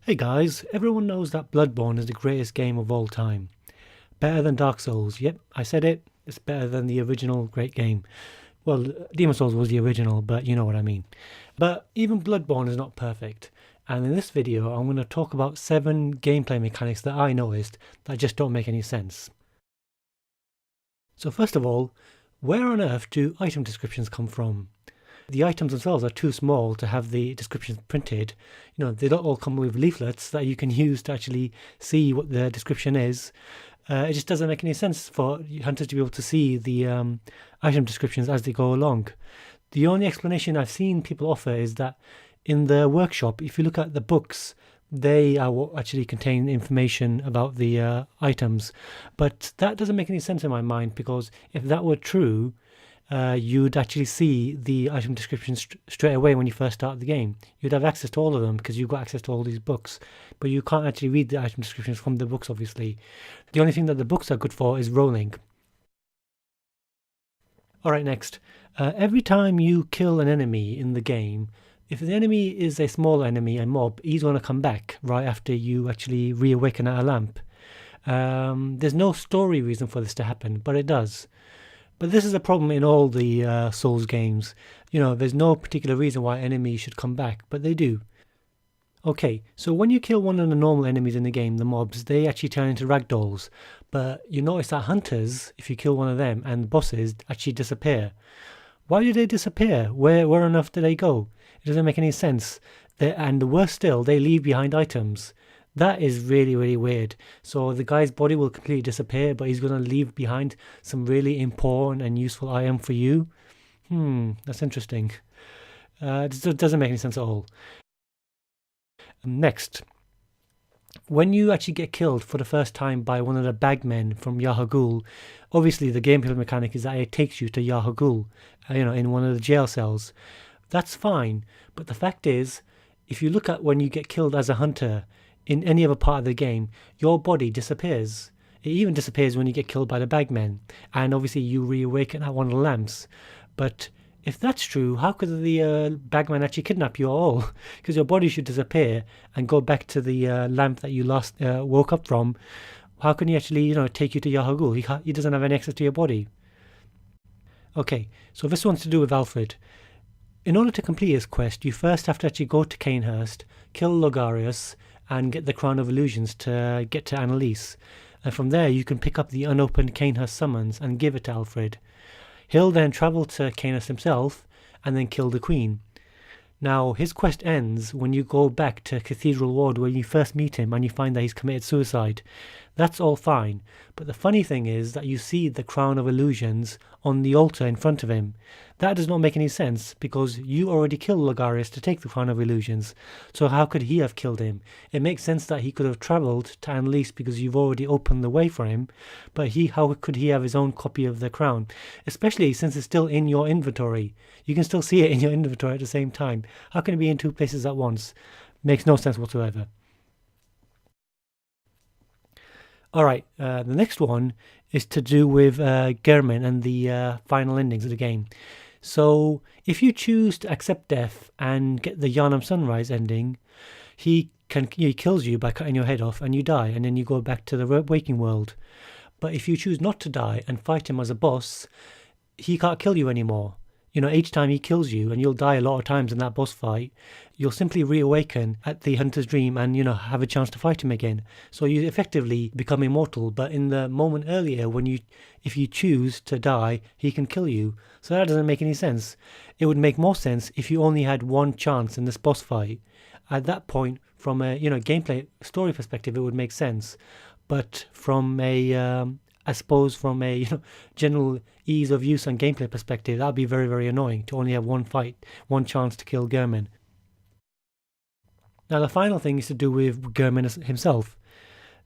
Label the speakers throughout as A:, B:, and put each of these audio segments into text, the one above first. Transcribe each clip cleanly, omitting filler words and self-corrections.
A: Hey guys, everyone knows that Bloodborne is the greatest game of all time. Better than Dark Souls. Yep, I said it. It's better than the original great game. Well, Demon Souls was the original, but you know what I mean. But even Bloodborne is not perfect. And in this video, I'm going to talk about 7 gameplay mechanics that I noticed that just don't make any sense. So first of all, where on earth do item descriptions come from? The items themselves are too small to have the descriptions printed. You know, they don't all come with leaflets that you can use to actually see what the description is. It just doesn't make any sense for hunters to be able to see the item descriptions as they go along. The only explanation I've seen people offer is that in the workshop, if you look at the books, they are what actually contain information about the items. But that doesn't make any sense in my mind, because if that were true, you'd actually see the item descriptions straight away when you first start the game. You'd have access to all of them because you've got access to all these books, but you can't actually read the item descriptions from the books, obviously. The only thing that the books are good for is rolling. Alright, next. Every time you kill an enemy in the game, if the enemy is a small enemy, a mob, he's going to come back right after you actually reawaken at a lamp. There's no story reason for this to happen, but it does. But this is a problem in all the Souls games. You know, there's no particular reason why enemies should come back, but they do. Okay, so when you kill one of the normal enemies in the game, the mobs, they actually turn into ragdolls. But you notice that hunters, if you kill one of them, and bosses actually disappear. Why do they disappear? Where on earth do they go? It doesn't make any sense. And the worst still, they leave behind items. That is really, really weird. So the guy's body will completely disappear, but he's going to leave behind some really important and useful item for you. That's interesting. It doesn't make any sense at all. Next, when you actually get killed for the first time by one of the bagmen from Yahagul, obviously the gameplay mechanic is that it takes you to Yahagul, in one of the jail cells. That's fine, but the fact is, if you look at when you get killed as a hunter, in any other part of the game, your body disappears. It even disappears when you get killed by the bagmen, and obviously you reawaken at one of the lamps. But if that's true, how could the bagman actually kidnap you at all? Because your body should disappear and go back to the lamp that you last woke up from. How can he actually, take you to Yahagul? He doesn't have any access to your body. Okay, so this one's to do with Alfred. In order to complete his quest, you first have to actually go to Cainhurst, kill Logarius, and get the Crown of Illusions to get to Annalise. And from there you can pick up the unopened Cainhurst summons and give it to Alfred. He'll then travel to Cainhurst himself and then kill the Queen. Now, his quest ends when you go back to Cathedral Ward where you first meet him and you find that he's committed suicide. That's all fine, but the funny thing is that you see the Crown of Illusions on the altar in front of him. That does not make any sense, because you already killed Logarius to take the Crown of Illusions, so how could he have killed him? It makes sense that he could have travelled to Annalise because you've already opened the way for him, but how could he have his own copy of the crown? Especially since it's still in your inventory. You can still see it in your inventory at the same time. How can it be in 2 places at once? Makes no sense whatsoever. Alright, the next one is to do with Gehrman and the final endings of the game. So, if you choose to accept death and get the Yharnam Sunrise ending, he kills you by cutting your head off and you die, and then you go back to the waking world. But if you choose not to die and fight him as a boss, he can't kill you anymore. Each time he kills you, and you'll die a lot of times in that boss fight, you'll simply reawaken at the Hunter's Dream and, have a chance to fight him again. So you effectively become immortal, but in the moment earlier, if you choose to die, he can kill you. So that doesn't make any sense. It would make more sense if you only had one chance in this boss fight. At that point, from a, gameplay story perspective, it would make sense. But from a, I suppose from a general ease of use and gameplay perspective, that'd be very, very annoying to only have one fight, one chance to kill Gehrman. Now the final thing is to do with Gehrman himself.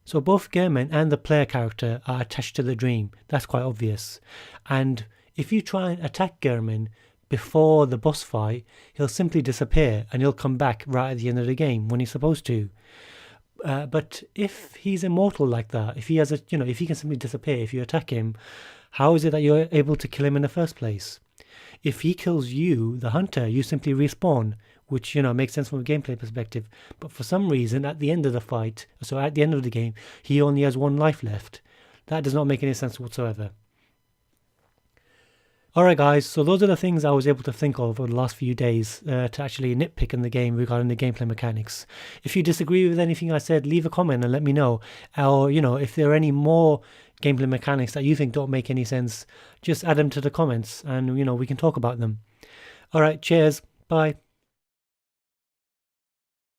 A: So both Gehrman and the player character are attached to the dream. That's quite obvious. And if you try and attack Gehrman before the boss fight, he'll simply disappear and he'll come back right at the end of the game when he's supposed to. But if he's immortal like that, if he has if he can simply disappear if you attack him, how is it that you're able to kill him in the first place? If he kills you, the hunter, you simply respawn which, you know, makes sense from a gameplay perspective. But for some reason, at the end of the fight, so at the end of the game, he only has 1 life left. That does not make any sense whatsoever. Alright guys, so those are the things I was able to think of over the last few days to actually nitpick in the game regarding the gameplay mechanics. If you disagree with anything I said, leave a comment and let me know. Or, you know, if there are any more gameplay mechanics that you think don't make any sense, just add them to the comments and, you know, we can talk about them. Alright, cheers, bye.